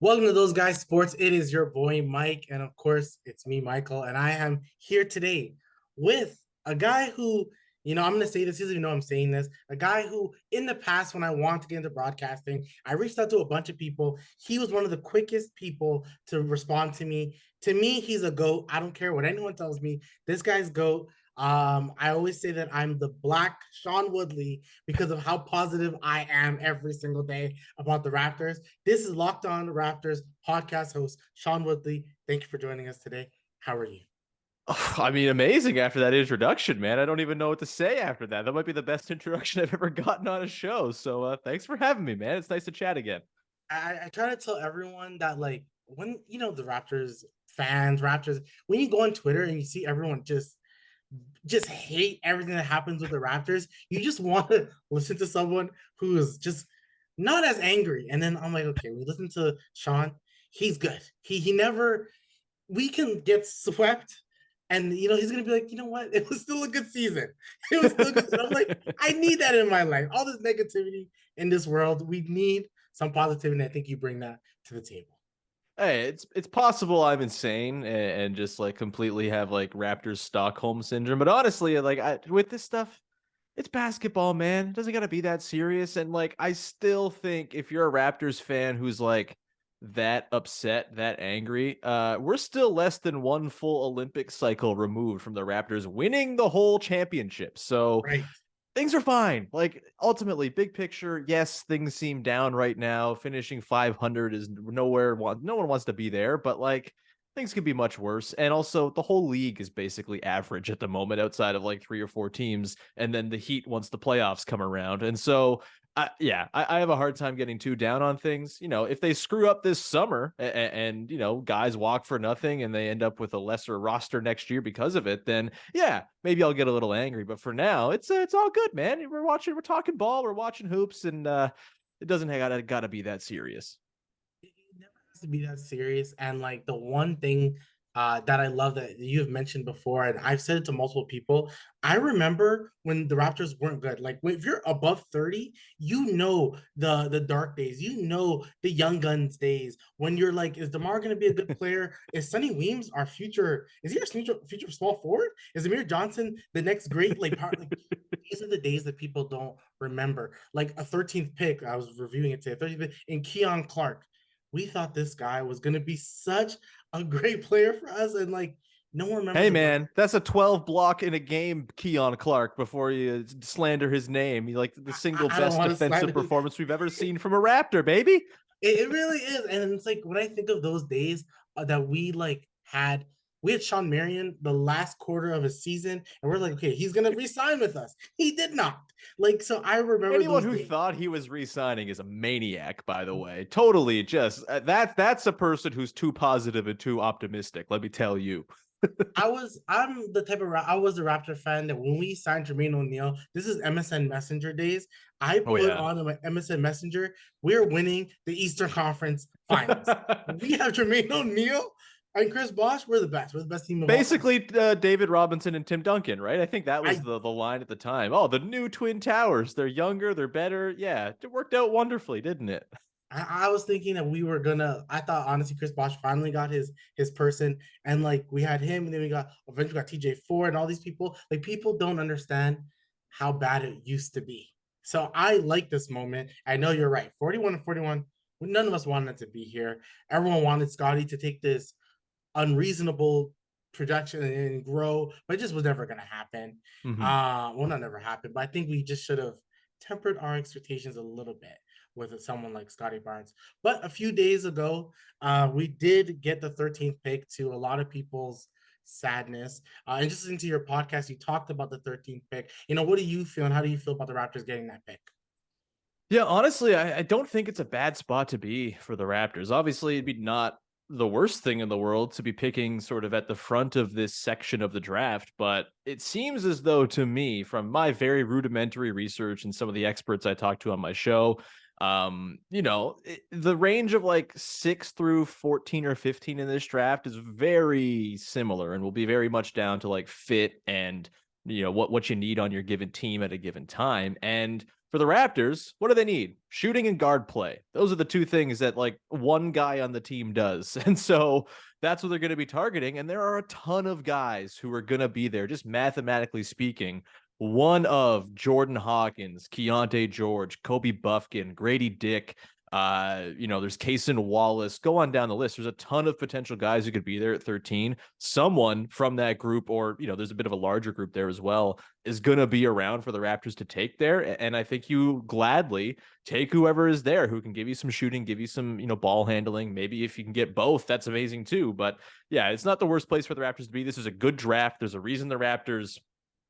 Welcome to Those Guys Sports. It is your boy Mike, and of course, it's me, Michael, and I am here today with a guy who, I'm going to say this, he doesn't even know I'm saying this. A guy who, in the past, when I wanted to get into broadcasting, I reached out to a bunch of people. He was one of the quickest people to respond to me. To me, he's a GOAT. I don't care what anyone tells me. This guy's GOAT. I always say that I'm the Black Sean Woodley because of how positive I am every single day about the Raptors. This is Locked On Raptors podcast host Sean Woodley. Thank you for joining us today. How are you? Oh, I mean, amazing after that introduction, man. I don't even know what to say after that. That might be the best introduction I've ever gotten on a show. So thanks for having me, man. It's nice to chat again. I try to tell everyone that like when the Raptors fans, Raptors, when you go on Twitter and you see everyone just hate everything that happens with the Raptors, you just want to listen to someone who is just not as angry. And then I'm like, okay, we listen to Sean. He's good. He never we can get swept. And he's gonna be like, you know what? It was still a good season. It was still good. I'm like, I need that in my life. All this negativity in this world, we need some positivity. And I think you bring that to the table. Hey, it's possible I'm insane and just like completely have like Raptors Stockholm syndrome. But honestly, with this stuff, it's basketball, man. It doesn't got to be that serious. And like, I still think if you're a Raptors fan who's like that upset, that angry, we're still less than one full Olympic cycle removed from the Raptors winning the whole championship. So Right. things are fine. Like ultimately, big picture, yes, things seem down right now. Finishing 500 is nowhere. No one wants to be there, but like things could be much worse. And also, the whole league is basically average at the moment, outside of like 3 or 4 teams. And then the Heat once the playoffs come around. And so, I have a hard time getting too down on things. If they screw up this summer and guys walk for nothing and they end up with a lesser roster next year because of it, then yeah, maybe I'll get a little angry. But for now, it's all good, man. We're talking ball, we're watching hoops, and it doesn't gotta be that serious. It never has to be that serious. And like the one thing that I love that you have mentioned before, and I've said it to multiple people. I remember when the Raptors weren't good. Like if you're above 30, the dark days, the young guns days when you're like, is DeMar going to be a good player? Is Sonny Weems our future? Is he our future small forward? Is Amir Johnson the next great like these are the days that people don't remember. Like a 13th pick, I was reviewing it today, 13th pick in Keon Clark. We thought this guy was going to be such a great player for us. And like, no one remembers Hey about man, that's a 12 block in a game, Keon Clark, before you slander his name. He like the single I don't best want to slide defensive it. performance we've ever seen from a Raptor, baby. It really is. And it's like when I think of those days that we had Sean Marion the last quarter of a season, and we're like, okay, he's gonna re-sign with us. He did not. Like, so I remember Anyone those who days. thought he was re-signing is a maniac, by the way. Totally just that's a person who's too positive and too optimistic, let me tell you. I'm the type of I was a Raptor fan that when we signed Jermaine O'Neal, this is MSN Messenger days. I Oh put yeah. on my MSN Messenger, we're winning the Eastern Conference Finals. We have Jermaine O'Neal and Chris Bosh. We're the best. We're the best team of all time. Basically, David Robinson and Tim Duncan, right? I think that was I the line at the time. Oh, the new Twin Towers. They're younger, they're better. Yeah, it worked out wonderfully, didn't it? I was thinking that we were gonna. I thought honestly, Chris Bosh finally got his person, and like we had him, and then we got eventually got TJ Ford and all these people. Like people don't understand how bad it used to be. So I like this moment. I know you're right. 41 and 41. None of us wanted to be here. Everyone wanted Scotty to take this unreasonable projection and grow, but it just was never gonna happen. Mm-hmm. Well, not never happened, but I think we just should have tempered our expectations a little bit with someone like Scotty Barnes. But a few days ago, we did get the 13th pick to a lot of people's sadness. And just listening to your podcast, you talked about the 13th pick. What do you feel and how do you feel about the Raptors getting that pick? Yeah, honestly, I don't think it's a bad spot to be for the Raptors. Obviously, it'd be not the worst thing in the world to be picking sort of at the front of this section of the draft, but it seems as though to me, from my very rudimentary research and some of the experts I talked to on my show, the range of like 6 through 14 or 15 in this draft is very similar and will be very much down to like fit and what you need on your given team at a given time. And For the Raptors, what do they need? Shooting and guard play. Those are the two things that like one guy on the team does. And so that's what they're going to be targeting. And there are a ton of guys who are going to be there, just mathematically speaking. One of Jordan Hawkins, Keontae George, Kobe Buffkin, Grady Dick. There's Kaysen Wallace. Go on down the list. There's a ton of potential guys who could be there at 13. Someone from that group, or there's a bit of a larger group there as well, is going to be around for the Raptors to take there. And I think you gladly take whoever is there who can give you some shooting, give you some, ball handling. Maybe if you can get both, that's amazing too. But yeah, it's not the worst place for the Raptors to be. This is a good draft. There's a reason the Raptors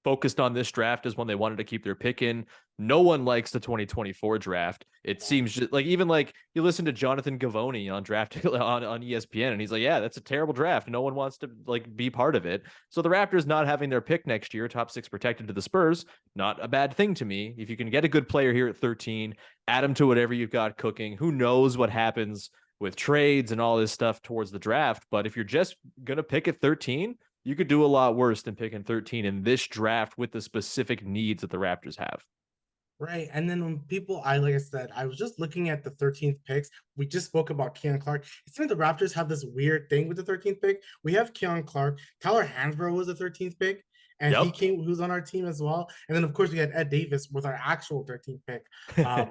focused on this draft as one they wanted to keep their pick in. No one likes the 2024 draft. It seems just like, even like you listen to Jonathan Gavoni on draft on ESPN, and he's like, yeah, that's a terrible draft. No one wants to like be part of it. So the Raptors not having their pick next year, top 6 protected to the Spurs, not a bad thing to me. If you can get a good player here at 13, add them to whatever you've got cooking. Who knows what happens with trades and all this stuff towards the draft. But if you're just going to pick at 13, you could do a lot worse than picking 13 in this draft with the specific needs that the Raptors have. Right. And then when like I said, I was just looking at the 13th picks. We just spoke about Keon Clark. It's like the Raptors have this weird thing with the 13th pick. We have Keon Clark. Tyler Hansbrough was the 13th pick, and Yep. who's on our team as well. And then, of course, we had Ed Davis with our actual 13th pick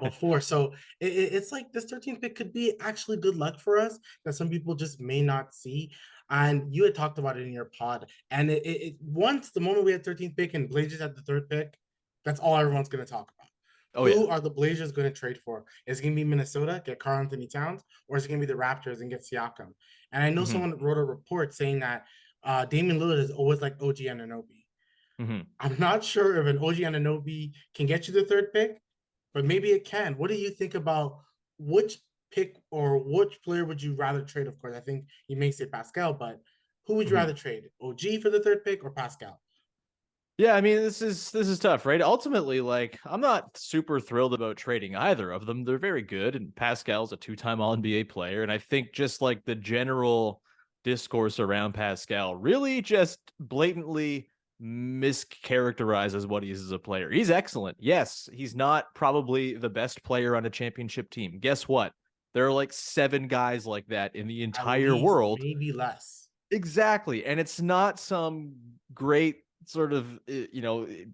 before. So it's like this 13th pick could be actually good luck for us that some people just may not see. And you had talked about it in your pod. And once the moment we had 13th pick and Blazers had the third pick, that's all everyone's going to talk about. Oh yeah. Who are the Blazers going to trade for? Is it going to be Minnesota, get Karl Anthony Towns, or is it going to be the Raptors and get Siakam? And I know Mm-hmm. someone wrote a report saying that Damian Lillard is always like OG Anunoby. Mm-hmm. I'm not sure if an OG Anunoby can get you the third pick, but maybe it can. What do you think about which pick or which player would you rather trade? Of course, I think you may say Pascal, but who would you Mm-hmm. rather trade? OG for the third pick or Pascal? Yeah, I mean, this is tough, right? Ultimately, like, I'm not super thrilled about trading either of them. They're very good, and Pascal's a 2-time All NBA player, and I think just like the general discourse around Pascal really just blatantly mischaracterizes what he is as a player. He's excellent. Yes, he's not probably the best player on a championship team. Guess what? There are like 7 guys like that in the At entire least, world. maybe less. Exactly. And it's not some great sort of,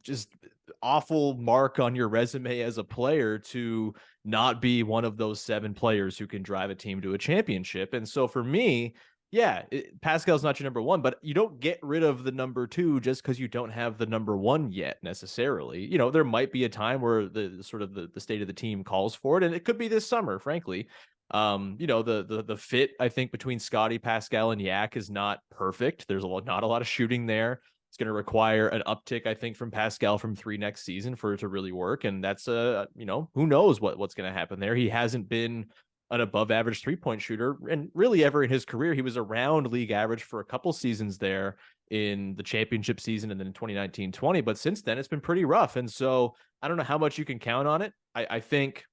just awful mark on your resume as a player to not be one of those 7 players who can drive a team to a championship. And so for me, yeah, Pascal's not your number 1, but you don't get rid of the number 2 just because you don't have the number 1 yet necessarily. There might be a time where the sort of the state of the team calls for it, and it could be this summer, frankly. The fit I think between Scotty, Pascal, and Yak is not perfect. There's not a lot of shooting there. It's going to require an uptick, I think, from Pascal from 3 next season for it to really work. And that's who knows what's going to happen there. He hasn't been an above average 3-point shooter, and really ever in his career. He was around league average for a couple seasons there in the championship season and then in 2019-20. But since then, it's been pretty rough. And so I don't know how much you can count on it. I think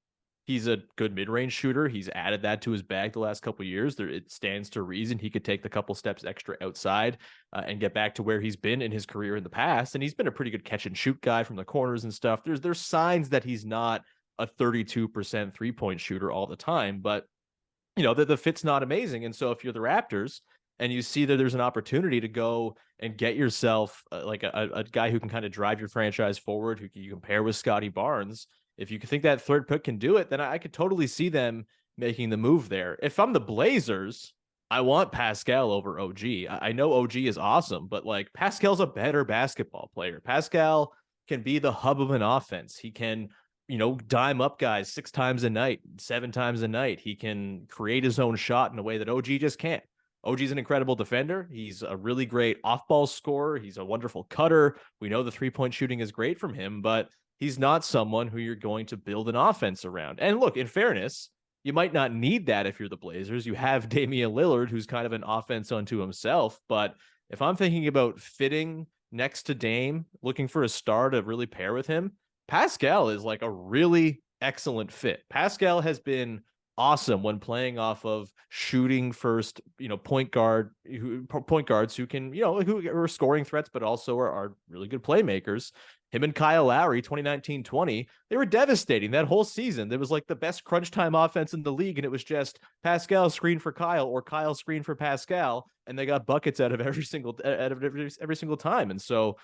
he's a good mid-range shooter. He's added that to his bag the last couple of years. It stands to reason he could take the couple steps extra outside and get back to where he's been in his career in the past. And he's been a pretty good catch and shoot guy from the corners and stuff. There's signs that he's not a 32% 3-point shooter all the time, but the fit's not amazing. And so if you're the Raptors and you see that there's an opportunity to go and get yourself like a guy who can kind of drive your franchise forward, who you compare with Scotty Barnes, if you think that third pick can do it, then I could totally see them making the move there. If I'm the Blazers, I want Pascal over OG. I know OG is awesome, but like Pascal's a better basketball player. Pascal can be the hub of an offense. He can dime up guys 6 times a night, 7 times a night. He can create his own shot in a way that OG just can't. OG's an incredible defender. He's a really great off-ball scorer. He's a wonderful cutter. We know the 3-point shooting is great from him, but he's not someone who you're going to build an offense around. And look, in fairness, you might not need that if you're the Blazers. You have Damian Lillard, who's kind of an offense unto himself. But if I'm thinking about fitting next to Dame, looking for a star to really pair with him, Pascal is like a really excellent fit. Pascal has been awesome when playing off of shooting first, point guards who can, who are scoring threats, but also are really good playmakers. Him and Kyle Lowry, 2019-20, they were devastating that whole season. There was like the best crunch time offense in the league, and it was just Pascal screen for Kyle or Kyle screen for Pascal, and they got buckets out of every single time. And so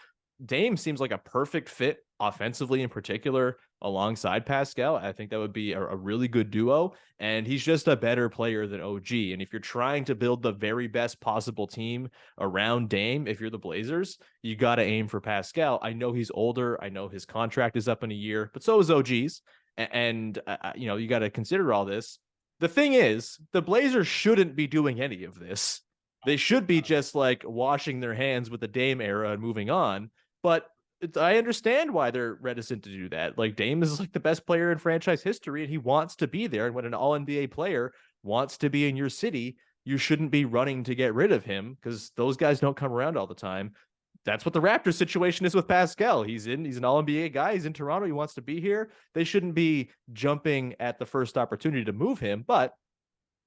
Dame seems like a perfect fit offensively in particular alongside Pascal. I think that would be a really good duo. And he's just a better player than OG. And if you're trying to build the very best possible team around Dame, if you're the Blazers, you got to aim for Pascal. I know he's older. I know his contract is up in a year, but so is OG's. And you know, you got to consider all this. The thing is, the Blazers shouldn't be doing any of this. They should be just like washing their hands with the Dame era and moving on. But I understand why they're reticent to do that. Like Dame is like the best player in franchise history, and he wants to be there. And when an All NBA player wants to be in your city, you shouldn't be running to get rid of him because those guys don't come around all the time. That's what the Raptors situation is with Pascal. He's an All NBA guy. He's in Toronto. He wants to be here. They shouldn't be jumping at the first opportunity to move him. But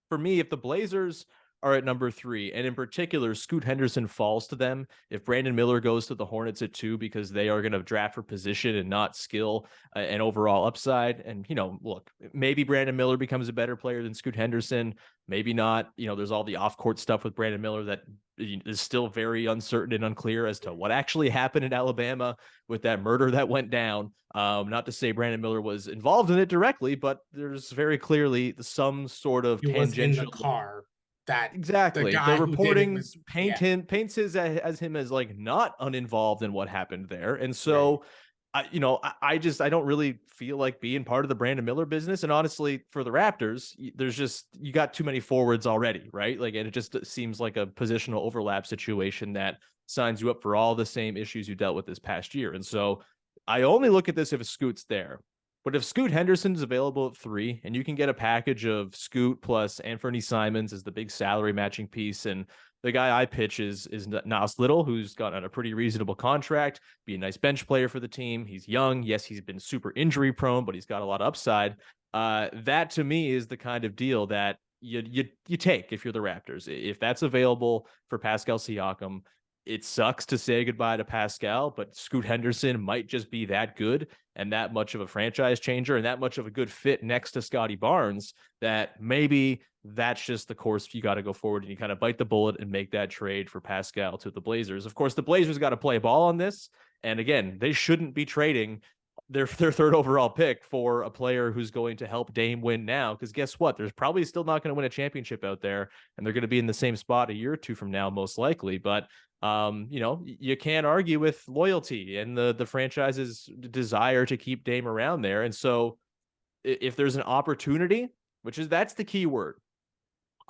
for me, if the Blazers are at number 3, and in particular, Scoot Henderson falls to them, if Brandon Miller goes to the Hornets at 2 because they are going to draft for position and not skill and overall upside. And, you know, look, maybe Brandon Miller becomes a better player than Scoot Henderson. Maybe not. You know, there's all the off court stuff with Brandon Miller that is still very uncertain and unclear as to what actually happened in Alabama with that murder that went down. Not to say Brandon Miller was involved in it directly, but there's very clearly some sort of He was in the tangential. car that the Exactly. The guy who did it reporting was, yeah, paints his as him as like not uninvolved in what happened there. And right. so I don't really feel like being part of the Brandon Miller business. And honestly, for the Raptors, there's just you got too many forwards already, right? Like, and it just seems like a positional overlap situation that signs you up for all the same issues you dealt with this past year. And so I only look at this if Scoot's there. But if Scoot Henderson's available at 3, and you can get a package of Scoot plus Anthony Simons as the big salary matching piece, and the guy I pitch is Nas Little, who's got on a pretty reasonable contract, be a nice bench player for the team. He's young. Yes, he's been super injury prone, but he's got a lot of upside. That to me is the kind of deal that you take if you're the Raptors. If that's available for Pascal Siakam, it sucks to say goodbye to Pascal, but Scoot Henderson might just be that good and that much of a franchise changer and that much of a good fit next to Scotty Barnes that maybe that's just the course you got to go forward and you kind of bite the bullet and make that trade for Pascal to the Blazers. Of course, the Blazers got to play ball on this. And again, they shouldn't be trading their third overall pick for a player who's going to help Dame win now. Because guess what? There's probably still not going to win a championship out there, and they're going to be in the same spot a year or two from now, most likely. But you know, you can't argue with loyalty and the franchise's desire to keep Dame around there. And so if there's an opportunity, that's the key word,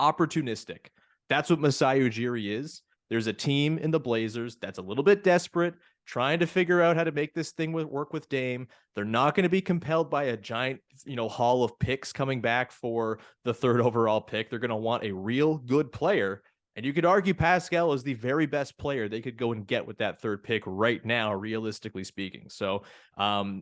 opportunistic. That's what Masai Ujiri is. There's a team in the Blazers that's a little bit desperate, trying to figure out how to make this thing work with Dame. They're not going to be compelled by a giant, haul of picks coming back for the third overall pick. They're going to want a real good player. And you could argue Pascal is the very best player they could go and get with that third pick right now, realistically speaking. So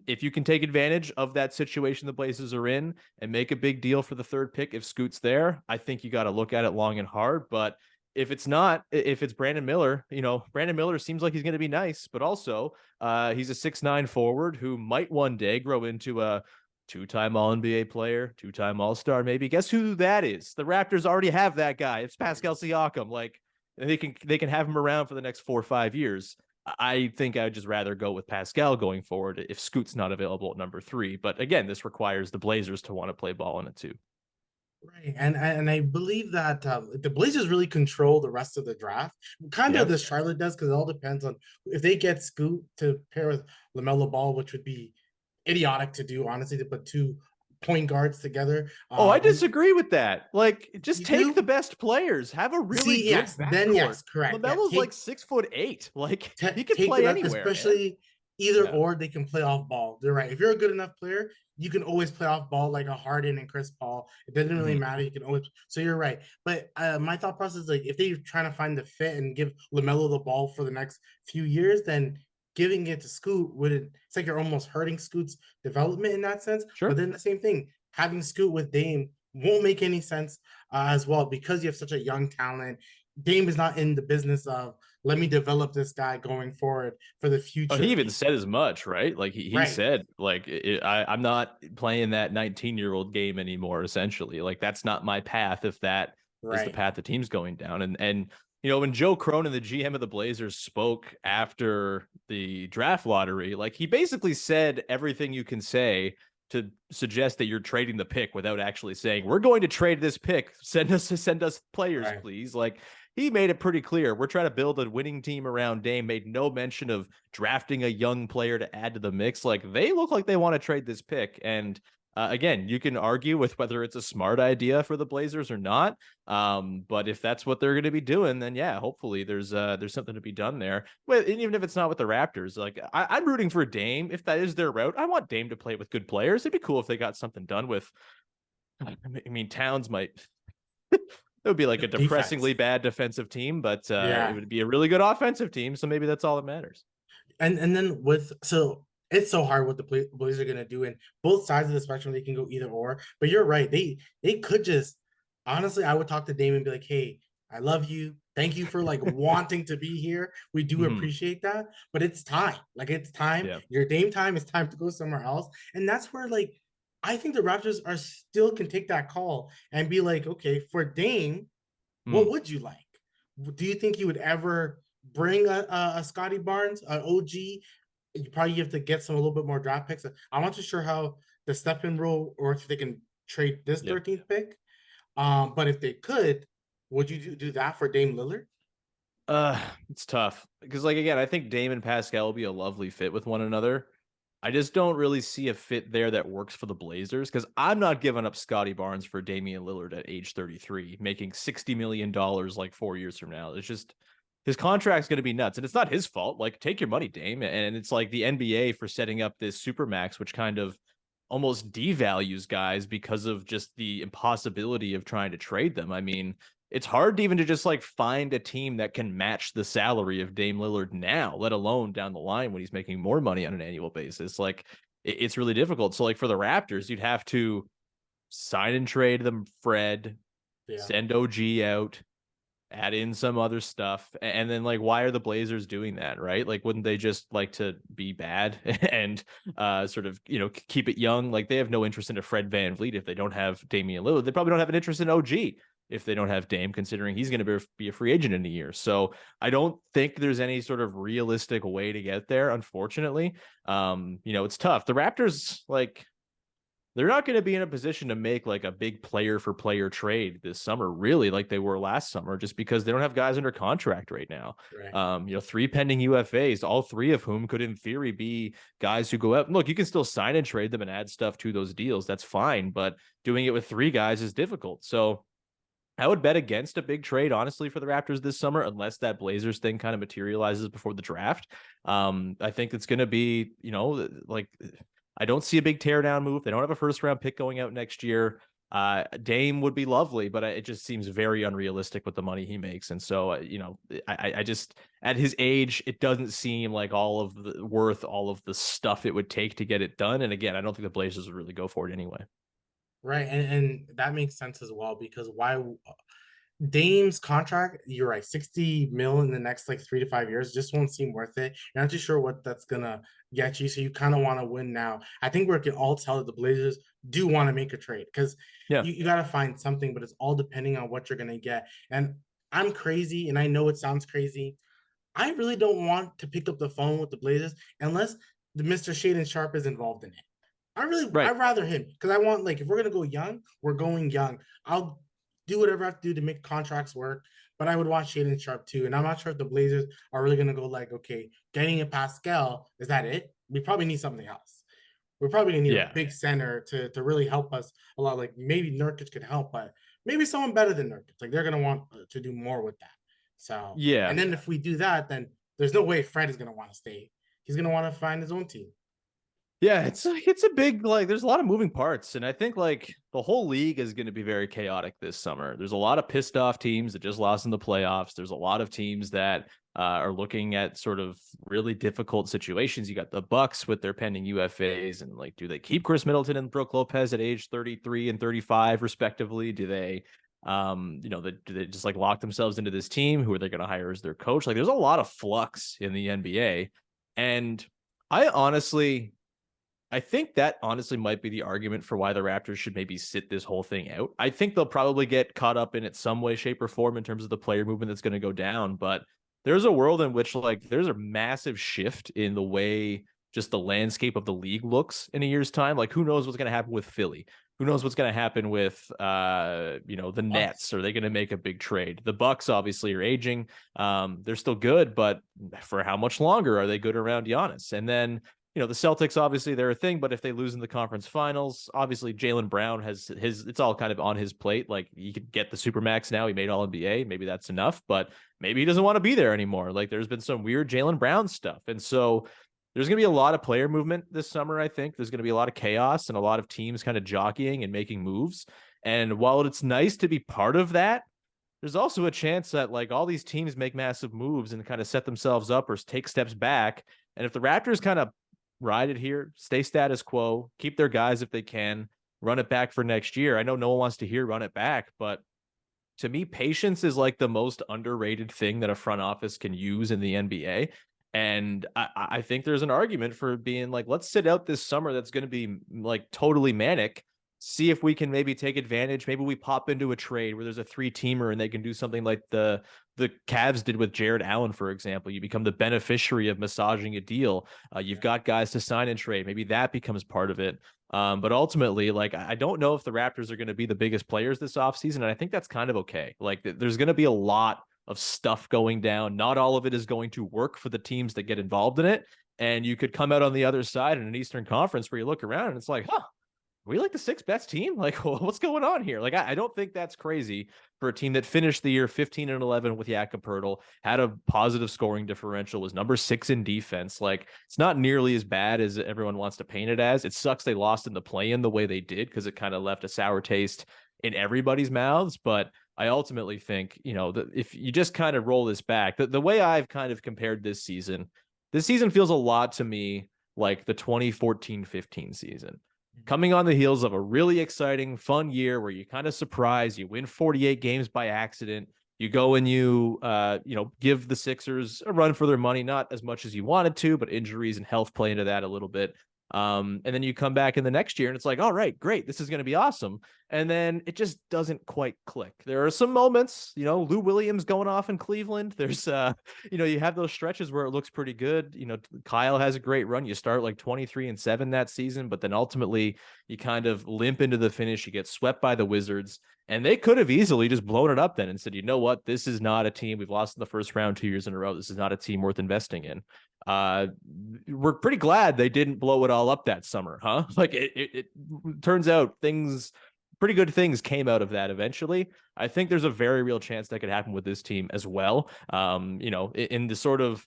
if you can take advantage of that situation the Blazers are in and make a big deal for the third pick, if Scoot's there, I think you got to look at it long and hard. But if it's not, if it's Brandon Miller, Brandon Miller seems like he's going to be nice, but also he's a 6'9" forward who might one day grow into a two-time All-NBA player, two-time All-Star, maybe. Guess who that is? The Raptors already have that guy. It's Pascal Siakam. Like they can have him around for the next 4 or 5 years. I think I'd just rather go with Pascal going forward if Scoot's not available at number 3. But again, this requires the Blazers to want to play ball in it too. Right, and I believe that the Blazers really control the rest of the draft. Kind of Yeah. the Charlotte does because it all depends on if they get Scoot to pair with LaMelo Ball, which would be idiotic to do, honestly, to put two point guards together. Oh, I disagree with that. Like, just You take the do best players. Have a really see, good yes, then backcourt. yes, correct. Yeah, LaMelo's like 6'8". Like, he can take the play rest, anywhere, man. especially either Yeah. or they can play off ball. They're right. If you're a good enough player, you can always play off ball like a Harden and Chris Paul. It doesn't really Mhm. matter. You can always. So you're right. But my thought process is like if they're trying to find the fit and give Lamelo the ball for the next few years, then giving it to Scoot wouldn't. It's like you're almost hurting Scoot's development in that sense. But Sure. then the same thing, having Scoot with Dame won't make any sense as well because you have such a young talent. Dame is not in the business of let me develop this guy going forward for the Oh, future he of even these said teams. as much, right? Like he Right, said, like I'm not playing that 19-year-old game anymore. Essentially, like that's not my path. If that is the right, path the team's going down, and you know when Joe Cronin, the GM of the Blazers, spoke after the draft lottery, like he basically said everything you can say to suggest that you're trading the pick without actually saying we're going to trade this pick. Send us players, right. please. Like he made it pretty clear. We're trying to build a winning team around Dame. Made no mention of drafting a young player to add to the mix. Like they look like they want to trade this pick. And again, you can argue with whether it's a smart idea for the Blazers or not. But if that's what they're going to be doing, then yeah, hopefully there's something to be done there. But even if it's not with the Raptors, like I'm rooting for Dame. If that is their route, I want Dame to play with good players. It'd be cool if they got something done with. I mean, Towns might it would be like a Defense. depressingly bad defensive team, but it Yeah. would be a really good offensive team. So maybe that's all that matters. And then with so it's so hard what the Blazers are gonna do, and both sides of the spectrum they can go either or. But you're right, they could just honestly, I would talk to Damon and be like, hey, I love you. Thank you for like wanting to be here. We do Mm-hmm. appreciate that, but it's time. Like it's time. Yeah. Your Dame time. It's time to go somewhere else, and that's where like I think the Raptors are still can take that call and be like, okay, for Dame, what Mm. would you like? Do you think you would ever bring a Scotty Barnes, an OG? You probably have to get some a little bit more draft picks. I'm not too sure how the step in rule or if they can trade this Yeah. 13th pick. But if they could, would you do that for Dame Lillard? It's tough because, like, again, I think Dame and Pascal will be a lovely fit with one another. I just don't really see a fit there that works for the Blazers because I'm not giving up Scotty Barnes for Damian Lillard at age 33, making $60 million like 4 years from now. It's just his contract's going to be nuts, and it's not his fault. Like, take your money, Dame, and it's like the NBA for setting up this supermax, which kind of almost devalues guys because of just the impossibility of trying to trade them. I mean, it's hard to even to just like find a team that can match the salary of Dame Lillard now, let alone down the line when he's making more money on an annual basis. Like it's really difficult. So like for the Raptors, you'd have to sign and trade them Fred, Yeah, send OG out, add in some other stuff. And then like why are the Blazers doing that, right? Like wouldn't they just like to be bad and sort of, you know, keep it young? Like they have no interest in a Fred Van Vliet if they don't have Damian Lillard. They probably don't have an interest in OG if they don't have Dame, considering he's going to be a free agent in a year. So I don't think there's any sort of realistic way to get there, unfortunately. You know, it's tough. The Raptors, like, they're not going to be in a position to make like a big player for player trade this summer, really, like they were last summer, just because they don't have guys under contract right now. right. You know, three pending UFAs, all three of whom could, in theory, be guys who go out. Look, you can still sign and trade them and add stuff to those deals. That's fine, but doing it with three guys is difficult. So I would bet against a big trade, honestly, for the Raptors this summer, unless that Blazers thing kind of materializes before the draft. I think it's going to be, you know, like I don't see a big teardown move. They don't have a first round pick going out next year. Dame would be lovely, but it just seems very unrealistic with the money he makes. And so, you know, I just at his age, it doesn't seem like all of the worth all of the stuff it would take to get it done. And again, I don't think the Blazers would really go for it anyway. Right. And that makes sense as well because why Dame's contract, you're right, 60 mil in the next like 3 to 5 years just won't seem worth it. You're not too sure what that's gonna get you. So you kind of want to win now. I think we can all tell that the Blazers do want to make a trade because Yeah. you gotta find something, but it's all depending on what you're gonna get. And I'm crazy, and I know it sounds crazy. I really don't want to pick up the phone with the Blazers unless the Mr. Shaden Sharp is involved in it. Right. I'd rather him because I want like if we're gonna go young, we're going young. I'll do whatever I have to do to make contracts work, but I would want Shaden Sharp too. And I'm not sure if the Blazers are really gonna go like, okay, getting a Pascal, is that it? We probably need something else. We're probably gonna need a Yeah. big center to really help us a lot. Like maybe Nurkic could help, but maybe someone better than Nurkic. Like they're gonna want to do more with that. So, and Yeah. then if we do that, then there's no way Fred is gonna want to stay. He's gonna want to find his own team. Yeah, it's a big like there's a lot of moving parts and I think like the whole league is going to be very chaotic this summer. There's a lot of pissed off teams that just lost in the playoffs. There's a lot of teams that are looking at sort of really difficult situations. You got the Bucks with their pending UFAs and like do they keep Chris Middleton and Brooke Lopez at age 33 and 35 respectively? Do they They just like lock themselves into this team. Who are they going to hire as their coach? Like, there's a lot of flux in the NBA, and I honestly, I think that honestly might be the argument for why the Raptors should maybe sit this whole thing out. I think they'll probably get caught up in it some way, shape, or form in terms of the player movement that's going to go down. But there's a world in which like there's a massive shift in the way just the landscape of the league looks in a year's time. Like, who knows what's going to happen with Philly? Who knows what's going to happen with the Bucks. Nets? Are they going to make a big trade? The Bucks obviously are aging. They're still good, but for how much longer are they good around Giannis? And then the Celtics, obviously they're a thing, but if they lose in the conference finals, obviously Jaylen Brown has it's all kind of on his plate. Like, he could get the Supermax now. He made All NBA. Maybe that's enough, but maybe he doesn't want to be there anymore. Like, there's been some weird Jaylen Brown stuff. And so there's going to be a lot of player movement this summer. I think there's going to be a lot of chaos and a lot of teams kind of jockeying and making moves. And while it's nice to be part of that, there's also a chance that like all these teams make massive moves and kind of set themselves up or take steps back. And if the Raptors kind of ride it here, stay status quo, keep their guys if they can, run it back for next year. I know no one wants to hear run it back, but to me, patience is like the most underrated thing that a front office can use in the NBA. And I think there's an argument for being like, let's sit out this summer that's going to be like totally manic. See if we can maybe take advantage. Maybe we pop into a trade where there's a 3-teamer and they can do something like the Cavs did with Jared Allen, for example. You become the beneficiary of massaging a deal. You've got guys to sign and trade. Maybe that becomes part of it. But ultimately, like, I don't know if the Raptors are going to be the biggest players this offseason. And I think that's kind of okay. Like, there's going to be a lot of stuff going down. Not all of it is going to work for the teams that get involved in it. And you could come out on the other side in an Eastern Conference where you look around and it's like, huh, are we like the sixth best team? Like, what's going on here? Like, I don't think that's crazy for a team that finished the year 15-11 with Jakob Poeltl, had a positive scoring differential, was number 6 in defense. Like, it's not nearly as bad as everyone wants to paint it as. It sucks they lost in the play-in the way they did because it kind of left a sour taste in everybody's mouths. But I ultimately think, that if you just kind of roll this back, the way I've kind of compared this season feels a lot to me like the 2014-15 season, coming on the heels of a really exciting, fun year where you kind of surprise, you win 48 games by accident. You go and you give the Sixers a run for their money, not as much as you wanted to, but injuries and health play into that a little bit. And then you come back in the next year and it's like, all right, great, this is going to be awesome. And then it just doesn't quite click. There are some moments, Lou Williams going off in Cleveland. There's, you have those stretches where it looks pretty good. Kyle has a great run. You start like 23-7 that season, but then ultimately you kind of limp into the finish. You get swept by the Wizards, and they could have easily just blown it up then and said, you know what, this is not a team. We've lost in the first round 2 years in a row. This is not a team worth investing in. We're pretty glad they didn't blow it all up that summer, huh? Like, it turns out pretty good things came out of that eventually. I think there's a very real chance that could happen with this team as well. In the sort of,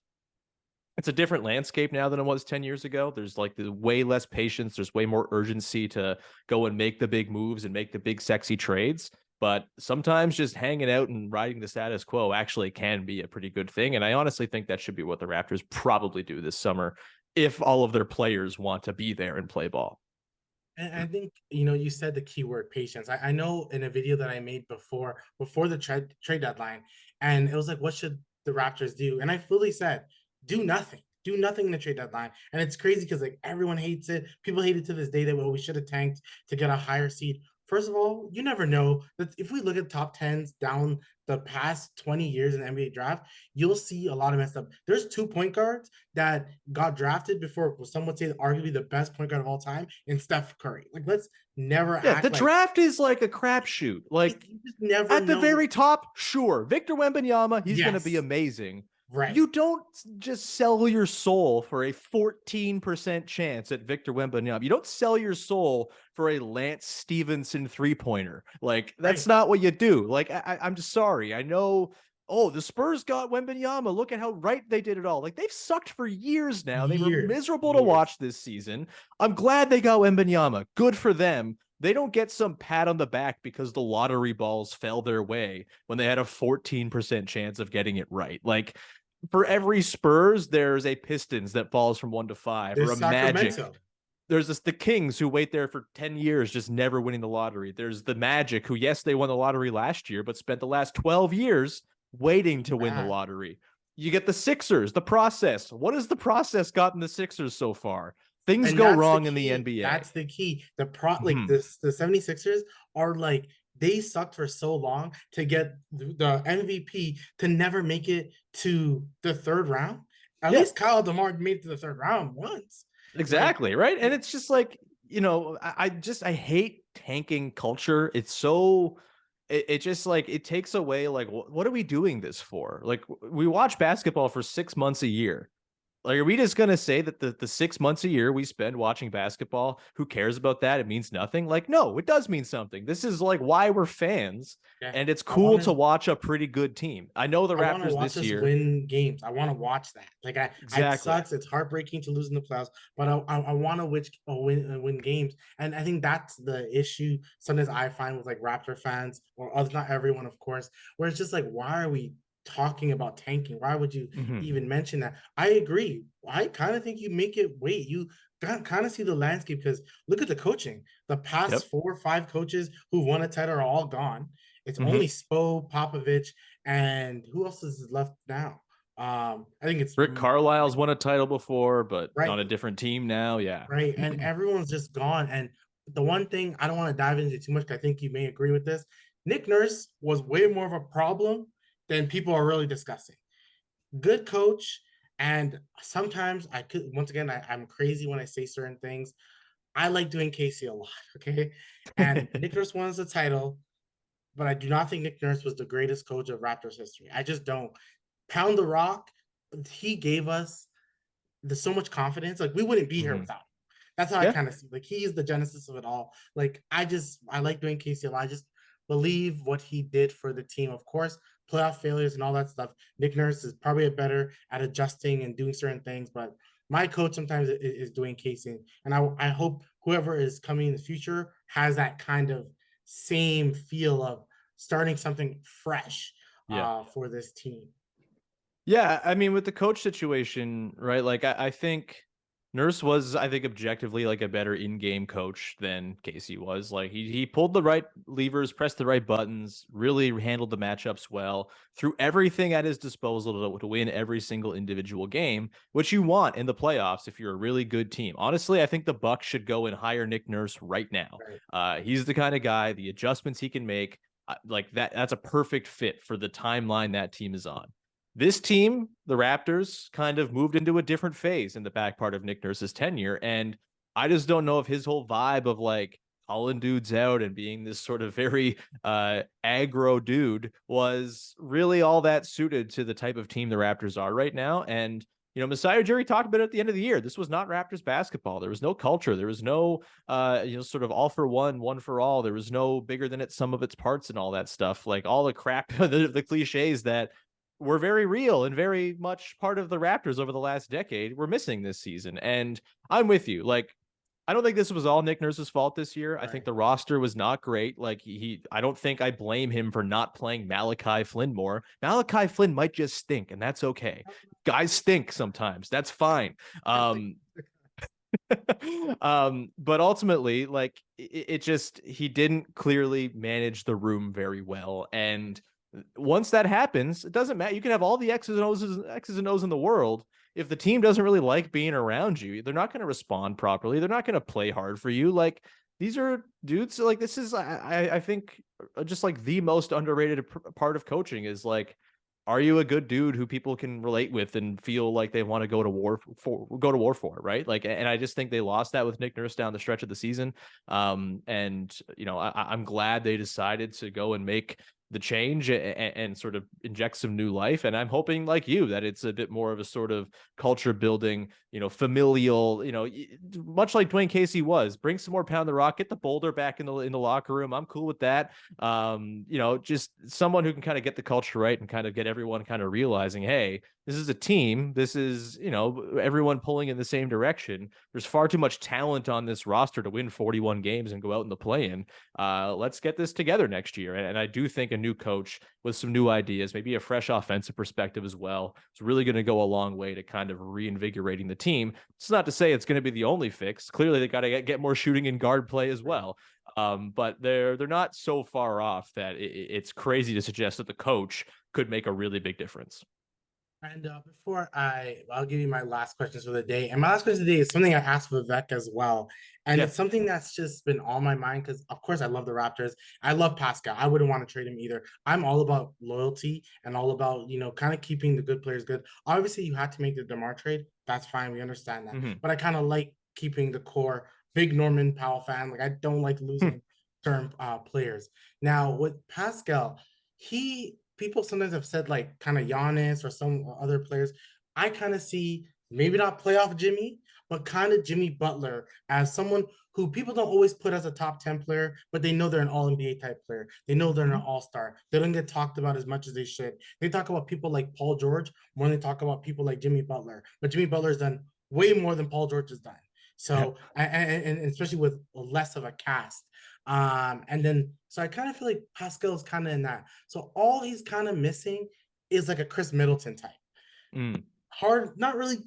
it's a different landscape now than it was 10 years ago. There's like the way less patience. There's way more urgency to go and make the big moves and make the big sexy trades. But sometimes just hanging out and riding the status quo actually can be a pretty good thing. And I honestly think that should be what the Raptors probably do this summer if all of their players want to be there and play ball. And I think you said the keyword patience. I know in a video that I made before the trade deadline, and it was like, what should the Raptors do? And I fully said, do nothing. Do nothing in the trade deadline. And it's crazy because like everyone hates it. People hate it to this day that, well, we should have tanked to get a higher seed. First of all, you never know that if we look at top tens down the past 20 years in the NBA draft, you'll see a lot of messed up. There's 2 point guards that got drafted before some would say arguably the best point guard of all time in Steph Curry. Like, let's never Yeah, the act like draft is like a crapshoot. Like, you just never at the know. very top, sure, Victor Wembanyama, he's going to be Yes, amazing. right. You don't just sell your soul for a 14% chance at Victor Wembanyama. You don't sell your soul for a Lance Stevenson 3-pointer. Like, that's Right. not what you do. Like, I'm just sorry. I know, oh, the Spurs got Wembanyama. Look at how right they did it all. Like, they've sucked for years now. They were Years, miserable to years. watch this season. I'm glad they got Wembanyama. Good for them. They don't get some pat on the back because the lottery balls fell their way when they had a 14% chance of getting it right. Like, for every Spurs, there's a Pistons that falls from 1 to 5, or There's a Magic Sacramento. There's the Kings who wait there for 10 years, just never winning the lottery. There's the Magic who, yes, they won the lottery last year, but spent the last 12 years waiting to win the Back. lottery. You get the Sixers, the process. What has the process gotten the Sixers so far? Things And go that's the wrong in the key. NBA. That's the key. The pro like Mm-hmm. this the 76ers are like they sucked for so long to get the MVP to never make it to the third round. At Yeah, least Kyle DeMar made it to the third round once. Like exactly. Right. And it's just like, I hate tanking culture. It's so it just like it takes away like what are we doing this for? Like we watch basketball for 6 months a year. Like, are we just gonna say that the 6 months a year we spend watching basketball, who cares about that? It means nothing. Like, no, it does mean something. This is like why we're fans, yeah, and it's I cool want to to watch a pretty good team. I know the I want to Raptors watch this us year. win games. I want to watch that. Like it Exactly. sucks. It's heartbreaking to lose in the playoffs, but I want to win games. And I think that's the issue. Sometimes I find with like Raptor fans or others, not everyone, of course, where it's just like, why are we talking about tanking? Why would you Hmm. even mention that? I agree. I kind of think you make it wait. You kind of see the landscape because look at the coaching. The past Yep. 4 or 5 coaches who won a title are all gone. It's only Hmm. Spo, Popovich, and who else is left now? I think it's Rick Carlisle's won a title before, but right, on a different team now. Yeah. right, and everyone's just gone. And the one thing I don't want to dive into too much, 'cause I think you may agree with this. Nick Nurse was way more of a problem than people are really discussing. Good coach, and sometimes I could once again I'm crazy when I say certain things. I like doing Casey a lot, okay? And Nick Nurse won the title, but I do not think Nick Nurse was the greatest coach of Raptors history. I just don't. Pound the Rock, he gave us so much confidence. Like we wouldn't be here Hmm. without him. That's how I Yeah. kind of see. Like he is the genesis of it all. Like I like doing KCL. I just believe what he did for the team. Of course, playoff failures and all that stuff. Nick Nurse is probably better at adjusting and doing certain things, but my coach sometimes is doing casing, and I hope whoever is coming in the future has that kind of same feel of starting something fresh Yeah. for this team. Yeah, I mean, with the coach situation, right? Like, I think Nurse was, I think, objectively like a better in-game coach than Casey was. Like, he pulled the right levers, pressed the right buttons, really handled the matchups well, threw everything at his disposal to win every single individual game, which you want in the playoffs if you're a really good team. Honestly, I think the Bucks should go and hire Nick Nurse right now. Right. He's the kind of guy, the adjustments he can make, like that's a perfect fit for the timeline that team is on. This team, the Raptors, kind of moved into a different phase in the back part of Nick Nurse's tenure. And I just don't know if his whole vibe of like calling dudes out and being this sort of very aggro dude was really all that suited to the type of team the Raptors are right now. And Masai Ujiri talked about it at the end of the year. This was not Raptors basketball. There was no culture. There was no, sort of all for one, one for all. There was no bigger than it, some of its parts, and all that stuff. Like all the crap, the cliches that were very real and very much part of the Raptors over the last decade. We're missing this season. And I'm with you. Like, I don't think this was all Nick Nurse's fault this year. I think Right. the roster was not great. Like I don't think I blame him for not playing Malachi Flynn more. Malachi Flynn might just stink, and that's okay. Guys stink sometimes. That's fine. But ultimately, like it just he didn't clearly manage the room very well. And once that happens, it doesn't matter. You can have all the X's and O's in the world. If the team doesn't really like being around you, they're not going to respond properly. They're not going to play hard for you. Like these are dudes. Like this is, I think, just like the most underrated part of coaching is like, are you a good dude who people can relate with and feel like they want to go to war for, right? Like, and I just think they lost that with Nick Nurse down the stretch of the season. And I'm glad they decided to go and make the change and sort of inject some new life. And I'm hoping, like you, that it's a bit more of a sort of culture building, familial, much like Dwayne Casey was. Bring some more pound the rock, get the boulder back in the locker room. I'm cool with that. Just someone who can kind of get the culture right and kind of get everyone kind of realizing, hey, this is a team. This is, everyone pulling in the same direction. There's far too much talent on this roster to win 41 games and go out in the play-in. Let's get this together next year. And I do think a new coach with some new ideas, maybe a fresh offensive perspective as well. It's really going to go a long way to kind of reinvigorating the team. It's not to say it's going to be the only fix. Clearly, they got to get more shooting and guard play as Right. well. But they're not so far off that it's crazy to suggest that the coach could make a really big difference. And before I'll give you my last questions for the day. And my last question today is something I asked Vivek as well. And Yeah. it's something that's just been on my mind because, of course, I love the Raptors. I love Pascal. I wouldn't want to trade him either. I'm all about loyalty and all about, kind of keeping the good players good. Obviously, you had to make the DeMar trade. That's fine. We understand that. Mm-hmm. But I kind of like keeping the core. Big Norman Powell fan. Like, I don't like losing certain players. Now, with Pascal, people sometimes have said like kind of Giannis or some other players. I kind of see maybe not playoff Jimmy, but kind of Jimmy Butler as someone who people don't always put as a top 10 player, but they know they're an all NBA type player. They know they're an all-star. They don't get talked about as much as they should. They talk about people like Paul George more than they talk about people like Jimmy Butler. But Jimmy Butler's done way more than Paul George has done. Yeah. So, and especially with less of a cast. And then, so I kind of feel like Pascal's kind of in that. So all he's kind of missing is like a Chris Middleton type. Mm. Hard, not really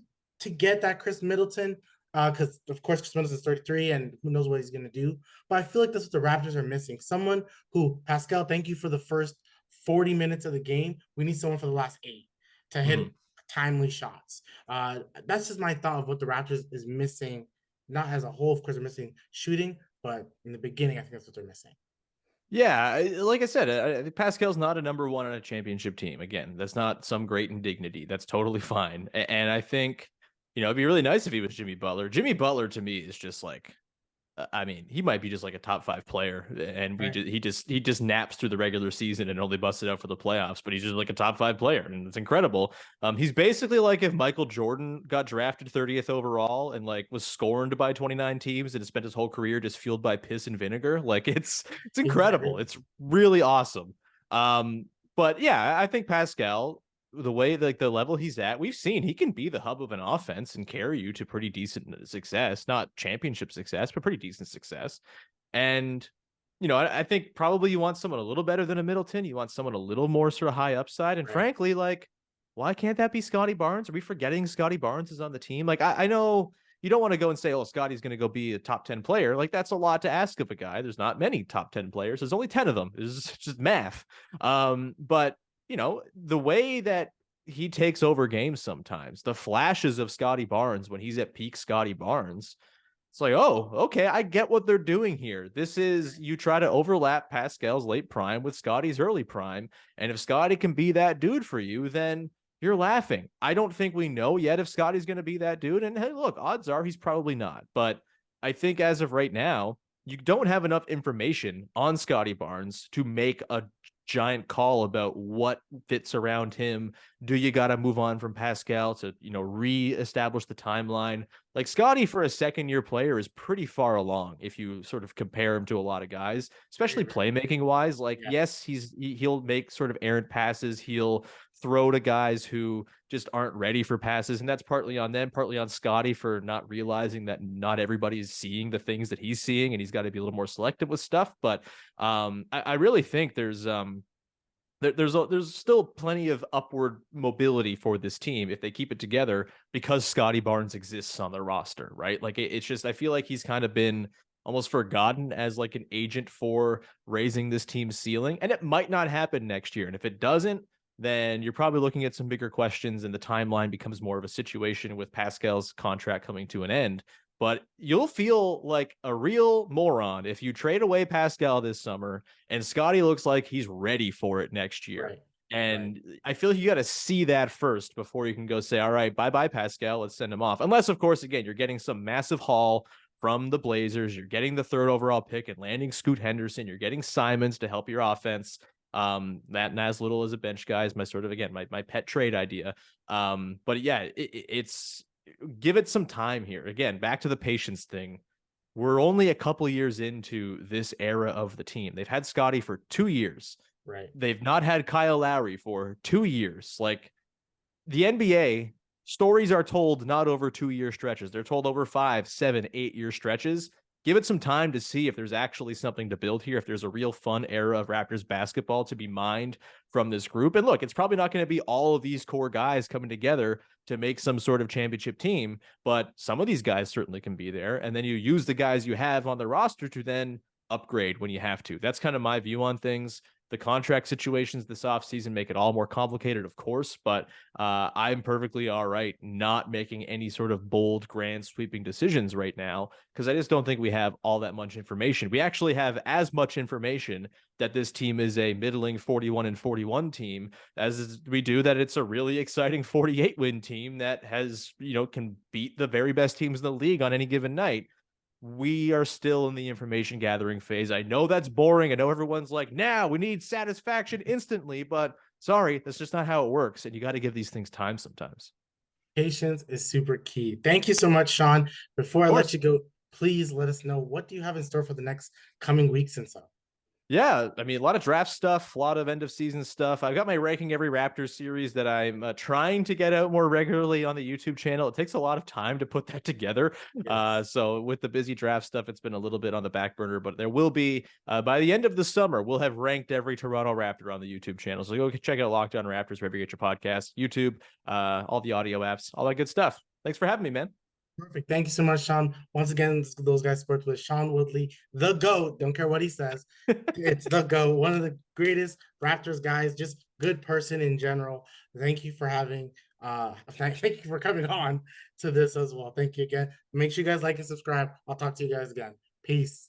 to get that Chris Middleton, because of course Chris Middleton's 33 and who knows what he's gonna do. But I feel like that's what the Raptors are missing. Someone who Pascal, thank you for the first 40 minutes of the game. We need someone for the last 8 to hit Mm-hmm. timely shots. That's just my thought of what the Raptors is missing. Not as a whole, of course, they're missing shooting, but in the beginning, I think that's what they're missing. Yeah, like I said, Pascal's not a number one on a championship team. Again, that's not some great indignity. That's totally fine. And I think, it'd be really nice if he was Jimmy Butler. Jimmy Butler to me is just like, I mean, he might be just like a top 5 player, and Right. he just naps through the regular season and only busted out for the playoffs. But he's just like a top 5 player, and it's incredible. He's basically like if Michael Jordan got drafted 30th overall and like was scorned by 29 teams and spent his whole career just fueled by piss and vinegar. Like it's incredible. Exactly. It's really awesome. But yeah, I think Pascal, the way like the level he's at, we've seen he can be the hub of an offense and carry you to pretty decent success, not championship success, but pretty decent success. And I think probably you want someone a little better than a Middleton. You want someone a little more sort of high upside. And Right. frankly, like, why can't that be Scotty Barnes? Are we forgetting Scotty Barnes is on the team? Like, I know you don't want to go and say, oh, Scotty's going to go be a top 10 player. Like, that's a lot to ask of a guy. There's not many top 10 players. There's only 10 of them. It's just math. But the way that he takes over games sometimes, the flashes of Scotty Barnes when he's at peak Scotty Barnes, it's like, oh, okay, I get what they're doing here. This is you try to overlap Pascal's late prime with Scotty's early prime. And if Scotty can be that dude for you, then you're laughing. I don't think we know yet if Scotty's going to be that dude. And hey, look, odds are he's probably not. But I think as of right now, you don't have enough information on Scotty Barnes to make a giant call about what fits around him. Do you got to move on from Pascal to, reestablish the timeline? Like Scotty for a second year player is pretty far along if you sort of compare him to a lot of guys, especially playmaking wise. Like, Yeah. yes, he'll make sort of errant passes. He'll throw to guys who just aren't ready for passes. And that's partly on them, partly on Scotty for not realizing that not everybody is seeing the things that he's seeing, and he's got to be a little more selective with stuff. But I really think there's still plenty of upward mobility for this team if they keep it together because Scotty Barnes exists on the roster, right? Like it's just I feel like he's kind of been almost forgotten as like an agent for raising this team's ceiling, and it might not happen next year. And if it doesn't, then you're probably looking at some bigger questions, and the timeline becomes more of a situation with Pascal's contract coming to an end. But you'll feel like a real moron if you trade away Pascal this summer and Scotty looks like he's ready for it next year. Right. Right. And I feel like you got to see that first before you can go say, all right, bye bye, Pascal. Let's send him off. Unless, of course, again, you're getting some massive haul from the Blazers. You're getting the 3rd overall pick and landing Scoot Henderson. You're getting Simons to help your offense. That and as little as a bench guy is my sort of, again, my pet trade idea. But yeah, it's give it some time here. Again, back to the patience thing. We're only a couple years into this era of the team. They've had Scotty for 2 years. Right. They've not had Kyle Lowry for 2 years. Like the NBA, stories are told not over 2 year stretches. They're told over 5, 7, 8 year stretches. give it some time to see if there's actually something to build here, if there's a real fun era of Raptors basketball to be mined from this group. And look, it's probably not going to be all of these core guys coming together to make some sort of championship team, but some of these guys certainly can be there. And then you use the guys you have on the roster to then upgrade when you have to. That's kind of my view on things. The contract situations this offseason make it all more complicated, of course, but I'm perfectly all right not making any sort of bold, grand, sweeping decisions right now because I just don't think we have all that much information. We actually have as much information that this team is a middling 41-41 team as we do that it's a really exciting 48-win team that has, can beat the very best teams in the league on any given night. We are still in the information gathering phase. I know that's boring. I know everyone's like, now we need satisfaction instantly, but sorry, that's just not how it works. And you got to give these things time sometimes. Patience is super key. Thank you so much, Sean. Before I Of let course. you go, please let us know what do you have in store for the next coming weeks and so. Yeah, I mean, a lot of draft stuff, a lot of end of season stuff. I've got my Ranking Every Raptors series that I'm trying to get out more regularly on the YouTube channel. It takes a lot of time to put that together. Yes. So with the busy draft stuff, it's been a little bit on the back burner, but there will be, by the end of the summer, we'll have ranked every Toronto Raptor on the YouTube channel. So go check out Lockdown Raptors wherever you get your podcast, YouTube, all the audio apps, all that good stuff. Thanks for having me, man. Perfect. Thank you so much, Sean. Once again, those guys sports with Sean Woodley, the GOAT. Don't care what he says. It's the GOAT, one of the greatest Raptors guys, just good person in general. Thank you for having thank you for coming on to this as well. Thank you again. Make sure you guys like and subscribe. I'll talk to you guys again. Peace.